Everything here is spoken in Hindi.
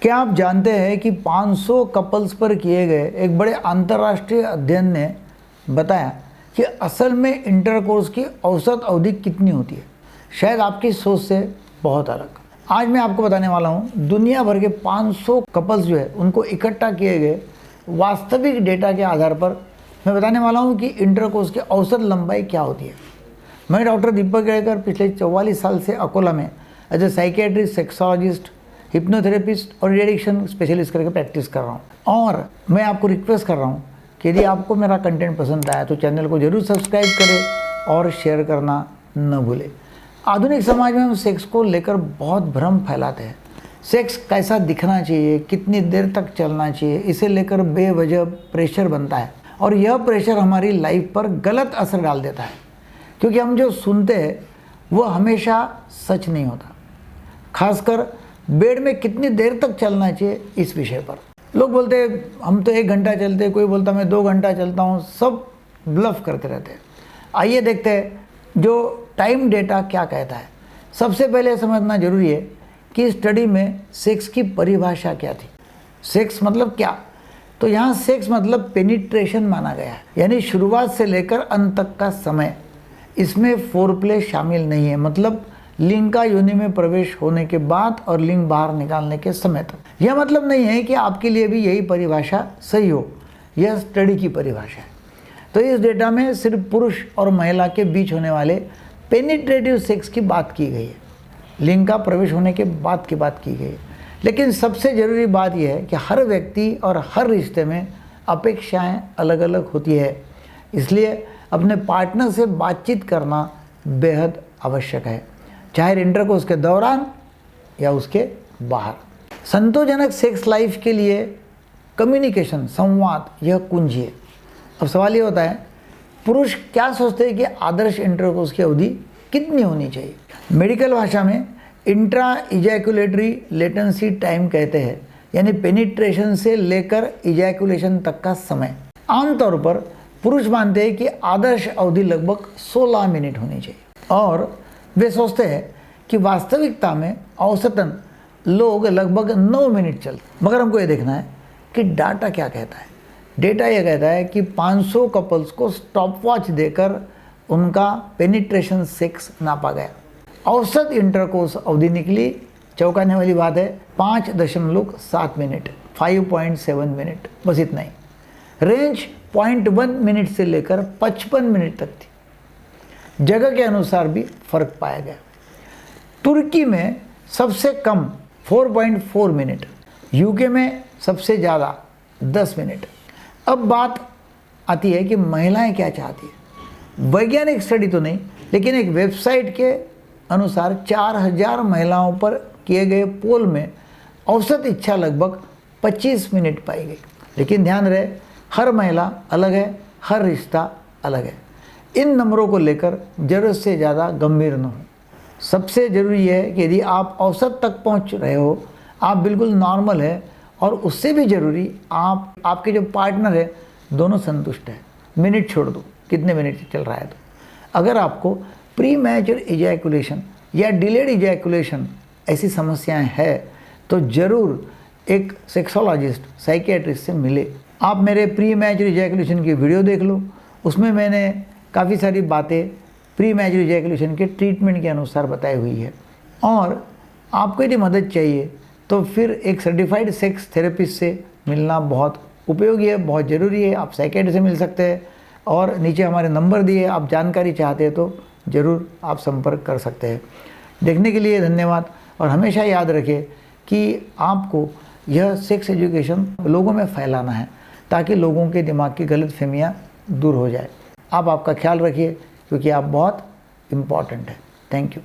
क्या आप जानते हैं कि 500 कपल्स पर किए गए एक बड़े अंतर्राष्ट्रीय अध्ययन ने बताया कि असल में इंटरकोर्स की औसत अवधि कितनी होती है? शायद आपकी सोच से बहुत अलग। आज मैं आपको बताने वाला हूँ दुनिया भर के 500 कपल्स जो है उनको इकट्ठा किए गए वास्तविक डेटा के आधार पर मैं बताने वाला हूँ कि इंटरकोर्स की औसत लंबाई क्या होती है। मैं डॉक्टर दीपक केड़कर पिछले 44 साल से अकोला में as a psychiatrist, sexologist, hypnotherapist और एडिक्शन स्पेशलिस्ट करके प्रैक्टिस कर रहा हूँ। और मैं आपको रिक्वेस्ट कर रहा हूँ कि यदि आपको मेरा कंटेंट पसंद आया तो चैनल को जरूर सब्सक्राइब करें और शेयर करना न भूलें। आधुनिक समाज में हम सेक्स को लेकर बहुत भ्रम फैलाते हैं। सेक्स कैसा दिखना चाहिए, कितनी देर तक चलना चाहिए, इसे लेकर बेवजह प्रेशर बनता है और यह प्रेशर हमारी लाइफ पर गलत असर डाल देता है, क्योंकि हम जो सुनते हैं वो हमेशा सच नहीं होता। खासकर बेड में कितनी देर तक चलना चाहिए इस विषय पर लोग बोलते हैं हम तो 1 घंटा चलते हैं, कोई बोलता मैं 2 घंटा चलता हूँ, सब ब्लफ करते रहते हैं। आइए देखते हैं जो टाइम डेटा क्या कहता है। सबसे पहले समझना जरूरी है कि स्टडी में सेक्स की परिभाषा क्या थी। सेक्स मतलब क्या? तो यहाँ सेक्स मतलब पेनिट्रेशन माना गया है, यानी शुरुआत से लेकर अंत तक का समय। इसमें फोरप्ले शामिल नहीं है, मतलब लिंग का योनि में प्रवेश होने के बाद और लिंग बाहर निकालने के समय तक। यह मतलब नहीं है कि आपके लिए भी यही परिभाषा सही हो, यह स्टडी की परिभाषा है। तो इस डेटा में सिर्फ पुरुष और महिला के बीच होने वाले पेनिट्रेटिव सेक्स की बात की गई है, लिंग का प्रवेश होने के बाद की बात की गई है। लेकिन सबसे ज़रूरी बात यह है कि हर व्यक्ति और हर रिश्ते में अपेक्षाएं अलग अलग होती है, इसलिए अपने पार्टनर से बातचीत करना बेहद आवश्यक है, चाहे इंटरकोर्स के दौरान या उसके बाहर। संतोषजनक सेक्स लाइफ के लिए कम्युनिकेशन, संवाद, यह कुंजी है। अब सवाल ये होता है पुरुष क्या सोचते हैं कि आदर्श इंटरकोर्स की अवधि कितनी होनी चाहिए? मेडिकल भाषा में इंट्रा इजैकुलेटरी लेटेंसी टाइम कहते हैं, यानी पेनिट्रेशन से लेकर इजैकुलेशन तक का समय। आमतौर पर पुरुष मानते हैं कि आदर्श अवधि लगभग 16 मिनट होनी चाहिए और वे सोचते हैं कि वास्तविकता में औसतन लोग लगभग 9 मिनट चलते। मगर हमको ये देखना है कि डाटा क्या कहता है। डेटा ये कहता है कि 500 कपल्स को स्टॉप वॉच देकर उनका पेनिट्रेशन सेक्स नापा गया। औसत इंटरकोर्स अवधि निकली, चौंकाने वाली बात है, 5.7 मिनट, 5.7 मिनट, बस इतना ही। रेंज 0.1 मिनट से लेकर 55 मिनट तक थी। जगह के अनुसार भी फर्क पाया गया। तुर्की में सबसे कम 4.4 मिनट, यूके में सबसे ज़्यादा 10 मिनट। अब बात आती है कि महिलाएं क्या चाहती है। वैज्ञानिक स्टडी तो नहीं, लेकिन एक वेबसाइट के अनुसार 4000 महिलाओं पर किए गए पोल में औसत इच्छा लगभग 25 मिनट पाई गई। लेकिन ध्यान रहे, हर महिला अलग है, हर रिश्ता अलग है। इन नंबरों को लेकर ज़रूरत से ज़्यादा गंभीर न हो। सबसे ज़रूरी है कि यदि आप औसत तक पहुंच रहे हो, आप बिल्कुल नॉर्मल है, और उससे भी ज़रूरी आपके जो पार्टनर है दोनों संतुष्ट है। मिनट छोड़ दो, कितने मिनट चल रहा है। तो अगर आपको प्री मैच्योर इजैकुलेशन या डिलेड इजैकुलेशन ऐसी समस्याएं हैं तो ज़रूर एक सेक्सोलॉजिस्ट, साइकियाट्रिस्ट से मिले। आप मेरे प्री मैच्योर इजैकुलेशन की वीडियो देख लो, उसमें मैंने काफ़ी सारी बातें प्री मैच्योर इजैकुलेशन के ट्रीटमेंट के अनुसार बताई हुई है। और आपको यदि मदद चाहिए तो फिर एक सर्टिफाइड सेक्स थेरेपिस्ट से मिलना बहुत उपयोगी है, बहुत ज़रूरी है। आप साइकियाट्रिस्ट से मिल सकते हैं और नीचे हमारे नंबर दिए, आप जानकारी चाहते हैं तो ज़रूर आप संपर्क कर सकते हैं। देखने के लिए धन्यवाद, और हमेशा याद रखें कि आपको यह सेक्स एजुकेशन लोगों में फैलाना है ताकि लोगों के दिमाग की गलतफहमियाँ दूर हो जाए। आप आपका ख्याल रखिए, क्योंकि आप बहुत इम्पॉर्टेंट है। Thank you.